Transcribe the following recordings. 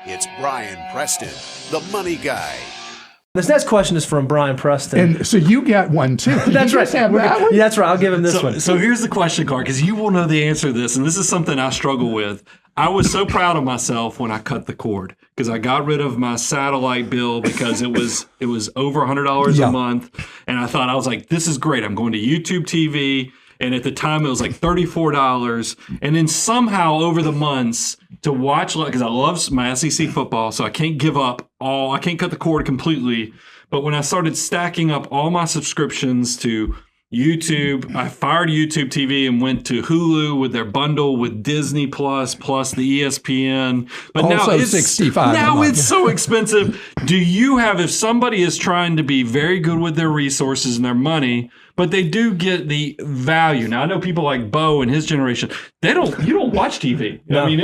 It's Brian Preston, the money guy. This next question is from Brian Preston. And so you got one too. That's right. Have that one? Yeah, that's right. I'll give him this one. So here's the question, Clark, because you will know the answer to this, and this is something I struggle with. I was so proud of myself when I cut the cord because I got rid of my satellite bill because it was over $100 a month, and I thought, I was like, this is great. I'm going to YouTube TV. And at the time, it was like $34. And then somehow over the months to watch, because I love my SEC football, so I can't give up I can't cut the cord completely. But when I started stacking up all my subscriptions to YouTube, I fired YouTube TV and went to Hulu with their bundle with Disney plus the ESPN. But also now it's $65. Now it's so expensive. Do you have, if somebody is trying to be very good with their resources and their money, but they do get the value. Now I know people like Bo and his generation. You don't watch TV. No, I mean,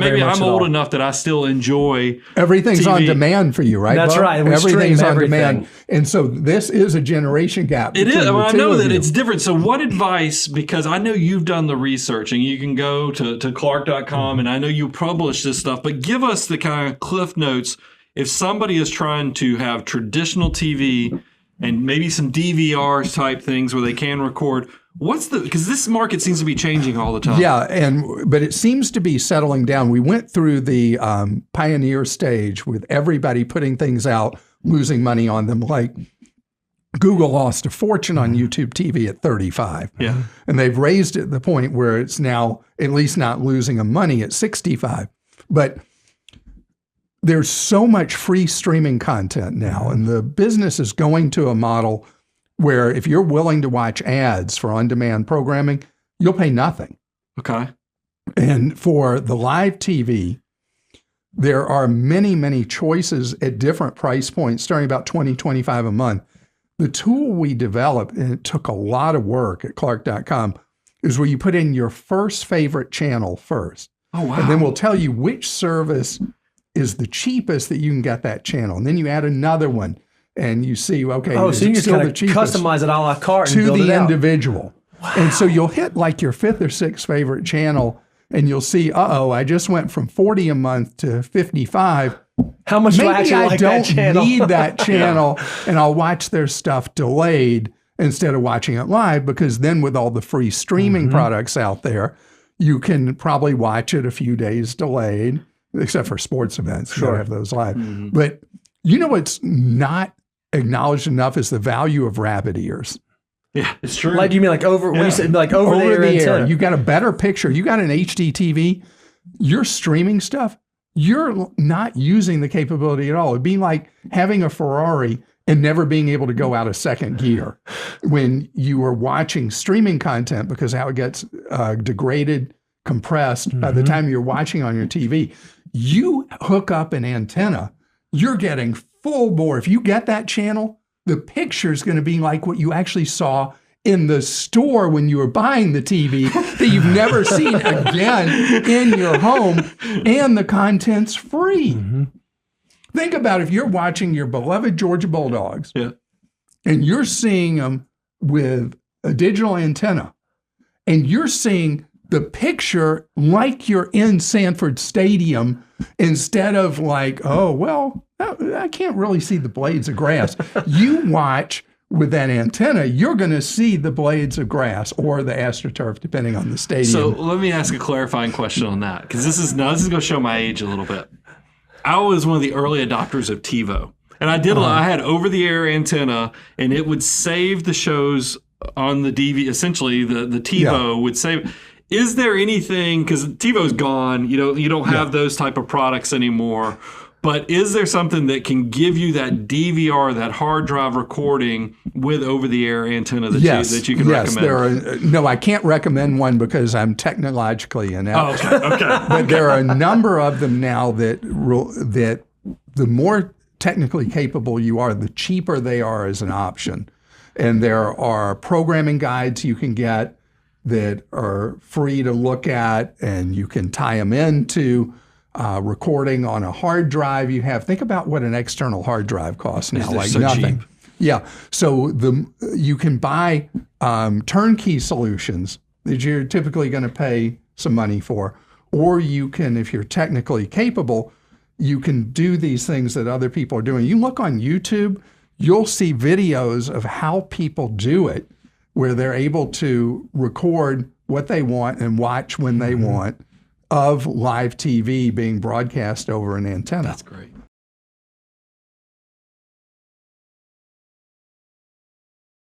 maybe I'm old enough that I still enjoy everything's TV. on demand for you, right? That's Bo? right. We Everything's stream on everything. demand, and so this is a generation gap. It is. between the I two know of that you. it's different. So what advice, because I know you've done the research and you can go to Clark.com and I know you publish this stuff, but give us the kind of cliff notes if somebody is trying to have traditional TV and maybe some DVR type things where they can record. Because this market seems to be changing all the time. Yeah, but it seems to be settling down. We went through the pioneer stage with everybody putting things out, losing money on them. Like Google lost a fortune on YouTube TV at 35. Yeah. And they've raised it to the point where it's now at least not losing a money at 65. But there's so much free streaming content now, and the business is going to a model where if you're willing to watch ads for on-demand programming, you'll pay nothing. Okay. And for the live TV, there are many, many choices at different price points, starting about $20, $25 a month. The tool we developed, and it took a lot of work at Clark.com, is where you put in your first favorite channel first. Oh, wow. And then we'll tell you which service is the cheapest that you can get that channel. And then you add another one and you see, okay, so you just kind the of cheapest customize it a la carte and to build the it out. individual. Wow. And so you'll hit like your fifth or sixth favorite channel and you'll see, I just went from 40 a month to 55. How much do I Maybe actually I like don't that channel? need that channel and I'll watch their stuff delayed instead of watching it live, because then with all the free streaming products out there, you can probably watch it a few days delayed, except for sports events. You don't have those live. But you know what's not acknowledged enough is the value of rabbit ears. Yeah, it's true. Like, you mean like when you said like over the air antenna? You got a better picture. You got an HD TV. You're streaming stuff. You're not using the capability at all. It'd be like having a Ferrari and never being able to go out of second gear when you are watching streaming content, because how it gets degraded, compressed by the time you're watching on your TV. You hook up an antenna, you're getting full bore. If you get that channel, the picture is going to be like what you actually saw in the store when you were buying the TV that you've never seen again in your home, and the content's free. Think about if you're watching your beloved Georgia Bulldogs and you're seeing them with a digital antenna and you're seeing the picture like you're in Sanford Stadium instead of like, I can't really see the blades of grass. You watch with that antenna, you're going to see the blades of grass or the AstroTurf, depending on the stadium. So let me ask a clarifying question on that, because this is going to show my age a little bit. I was one of the early adopters of TiVo, and I had over-the-air antenna, and it would save the shows on the DV. Essentially, the TiVo would save. Is there anything, because TiVo's gone, you don't have those type of products anymore, but is there something that can give you that DVR, that hard drive recording with over-the-air antenna that you can recommend? No, I can't recommend one because I'm technologically inept. Oh, okay. But there are a number of them now that the more technically capable you are, the cheaper they are as an option. And there are programming guides you can get that are free to look at, and you can tie them into recording on a hard drive you have. Think about what an external hard drive costs now, like so nothing. cheap. Yeah, so you can buy turnkey solutions that you're typically going to pay some money for, or you can, if you're technically capable, you can do these things that other people are doing. You look on YouTube, you'll see videos of how people do it, where they're able to record what they want and watch when they want of live TV being broadcast over an antenna. That's great.